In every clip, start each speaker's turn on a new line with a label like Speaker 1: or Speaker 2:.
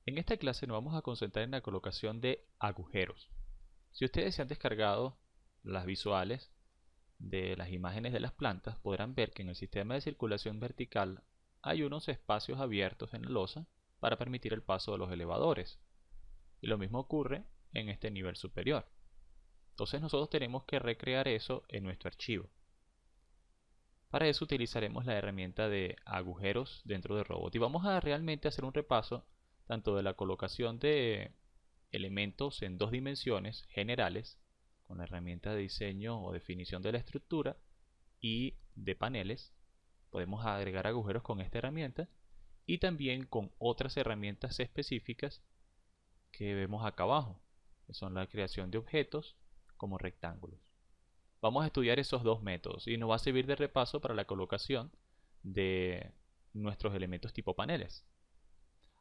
Speaker 1: En esta clase nos vamos a concentrar en la colocación de agujeros. Si ustedes se han descargado las visuales de las imágenes de las plantas, podrán ver que en el sistema de circulación vertical hay unos espacios abiertos en la losa para permitir el paso de los elevadores. Y lo mismo ocurre en este nivel superior. Entonces nosotros tenemos que recrear eso en nuestro archivo. Para eso utilizaremos la herramienta de agujeros dentro de Robot y vamos a realmente hacer un repaso tanto de la colocación de elementos en dos dimensiones generales con la herramienta de diseño o definición de la estructura y de paneles. Podemos agregar agujeros con esta herramienta y también con otras herramientas específicas que vemos acá abajo, que son la creación de objetos como rectángulos. Vamos a estudiar esos dos métodos y nos va a servir de repaso para la colocación de nuestros elementos tipo paneles.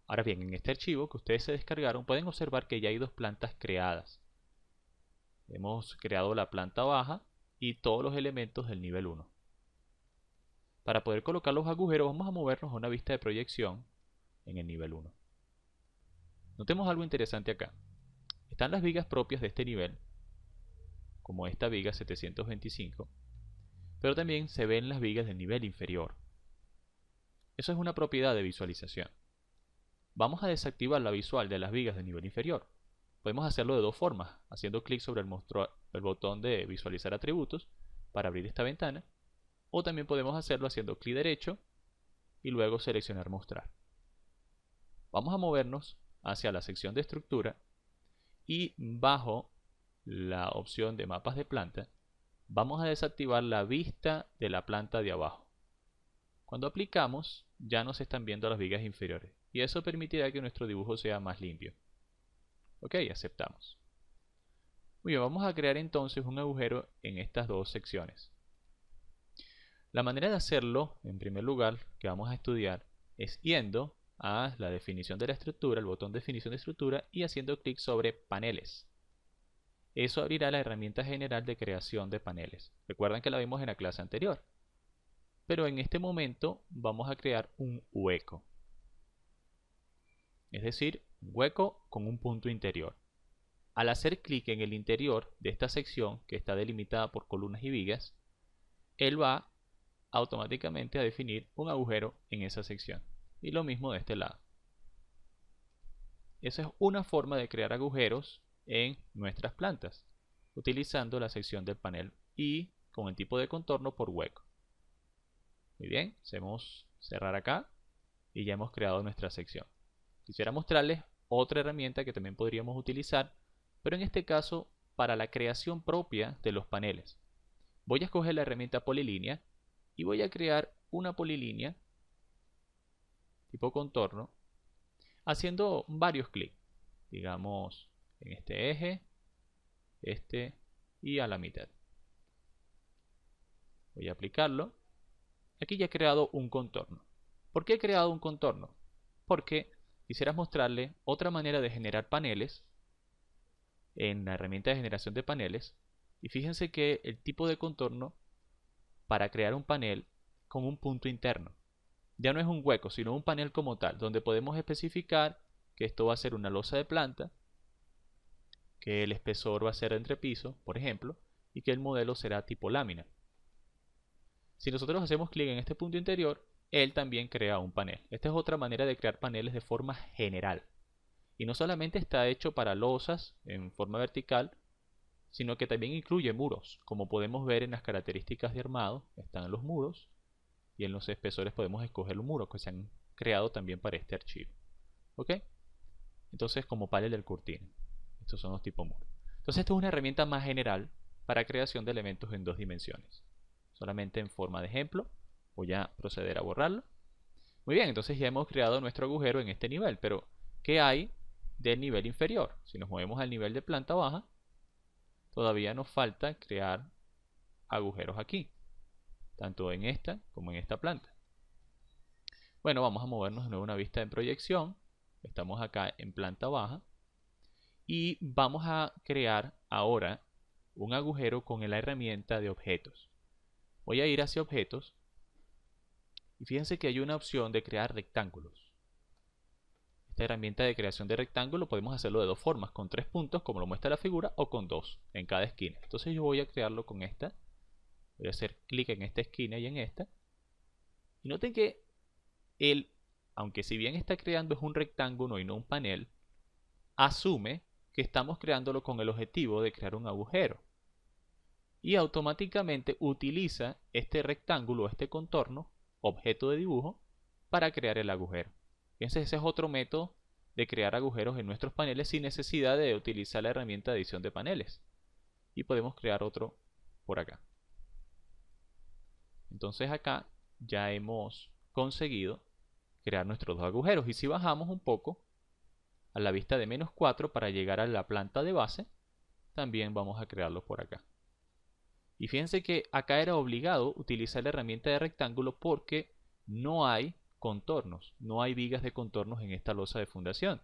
Speaker 1: Ahora bien, en este archivo que ustedes se descargaron pueden observar que ya hay dos plantas creadas. Hemos creado la planta baja y todos los elementos del nivel 1. Para poder colocar los agujeros vamos a movernos a una vista de proyección en el nivel 1. Notemos algo interesante acá. Están las vigas propias de este nivel, como esta viga 725, pero también se ven las vigas del nivel inferior. Eso es una propiedad de visualización. Vamos a desactivar la visual de las vigas del nivel inferior. Podemos hacerlo de dos formas, haciendo clic sobre el botón de visualizar atributos para abrir esta ventana, o también podemos hacerlo haciendo clic derecho y luego seleccionar mostrar. Vamos a movernos hacia la sección de estructura y bajo la opción de mapas de planta vamos a desactivar la vista de la planta de abajo. Cuando aplicamos ya no se están viendo las vigas inferiores y eso permitirá que nuestro dibujo sea más limpio. Ok, aceptamos. Muy bien, vamos a crear entonces un agujero en estas dos secciones. La manera de hacerlo, en primer lugar, que vamos a estudiar es yendo a la definición de la estructura, el botón definición de estructura y haciendo clic sobre paneles. Eso abrirá la herramienta general de creación de paneles. Recuerdan que la vimos en la clase anterior. Pero en este momento vamos a crear un hueco. Es decir, un hueco con un punto interior. Al hacer clic en el interior de esta sección, que está delimitada por columnas y vigas, él va automáticamente a definir un agujero en esa sección. Y lo mismo de este lado. Esa es una forma de crear agujeros en nuestras plantas, utilizando la sección del panel y con el tipo de contorno por hueco. Muy bien, hacemos cerrar acá y ya hemos creado nuestra sección. Quisiera mostrarles otra herramienta que también podríamos utilizar, pero en este caso para la creación propia de los paneles. Voy a escoger la herramienta polilínea y voy a crear una polilínea tipo contorno haciendo varios clics, digamos en este eje, este y a la mitad. Voy a aplicarlo. Aquí ya he creado un contorno. ¿Por qué he creado un contorno? Porque quisiera mostrarle otra manera de generar paneles en la herramienta de generación de paneles. Y fíjense que el tipo de contorno para crear un panel con un punto interno. Ya no es un hueco, sino un panel como tal, donde podemos especificar que esto va a ser una losa de planta, que el espesor va a ser entrepiso, por ejemplo, y que el modelo será tipo lámina. Si nosotros hacemos clic en este punto interior, él también crea un panel. Esta es otra manera de crear paneles de forma general. Y no solamente está hecho para losas en forma vertical, sino que también incluye muros. Como podemos ver en las características de armado, están los muros y en los espesores podemos escoger los muros que se han creado también para este archivo. ¿Ok? Entonces, como panel del cortina. Estos son los tipos muros. Entonces, esta es una herramienta más general para creación de elementos en dos dimensiones. Solamente en forma de ejemplo. Voy a proceder a borrarlo. Muy bien, entonces ya hemos creado nuestro agujero en este nivel. Pero, ¿qué hay del nivel inferior? Si nos movemos al nivel de planta baja, todavía nos falta crear agujeros aquí. Tanto en esta como en esta planta. Bueno, vamos a movernos de nuevo a una vista de proyección. Estamos acá en planta baja. Y vamos a crear ahora un agujero con la herramienta de objetos. Voy a ir hacia objetos y fíjense que hay una opción de crear rectángulos. Esta herramienta de creación de rectángulo podemos hacerlo de dos formas, con 3 puntos como lo muestra la figura o con 2 en cada esquina. Entonces yo voy a crearlo con esta. Voy a hacer clic en esta esquina y en esta. Y noten que aunque si bien está creando es un rectángulo y no un panel, asume que estamos creándolo con el objetivo de crear un agujero. Y automáticamente utiliza este rectángulo, este contorno, objeto de dibujo, para crear el agujero. Fíjense, ese es otro método de crear agujeros en nuestros paneles sin necesidad de utilizar la herramienta de edición de paneles. Y podemos crear otro por acá. Entonces acá ya hemos conseguido crear nuestros dos agujeros. Y si bajamos un poco a la vista de -4 para llegar a la planta de base, también vamos a crearlo por acá. Y fíjense que acá era obligado utilizar la herramienta de rectángulo porque no hay contornos, no hay vigas de contornos en esta losa de fundación.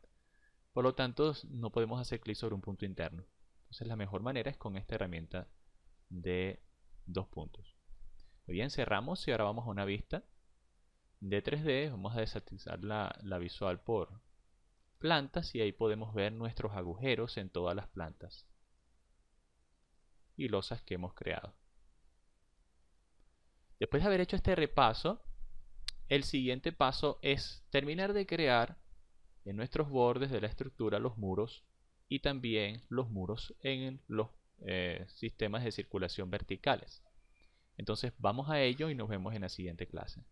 Speaker 1: Por lo tanto, no podemos hacer clic sobre un punto interno. Entonces la mejor manera es con esta herramienta de 2 puntos. Muy bien, cerramos y ahora vamos a una vista de 3D. Vamos a desactivar la visual por plantas y ahí podemos ver nuestros agujeros en todas las plantas y losas que hemos creado. Después de haber hecho este repaso, el siguiente paso es terminar de crear en nuestros bordes de la estructura los muros y también los muros en los sistemas de circulación verticales. Entonces vamos a ello y nos vemos en la siguiente clase.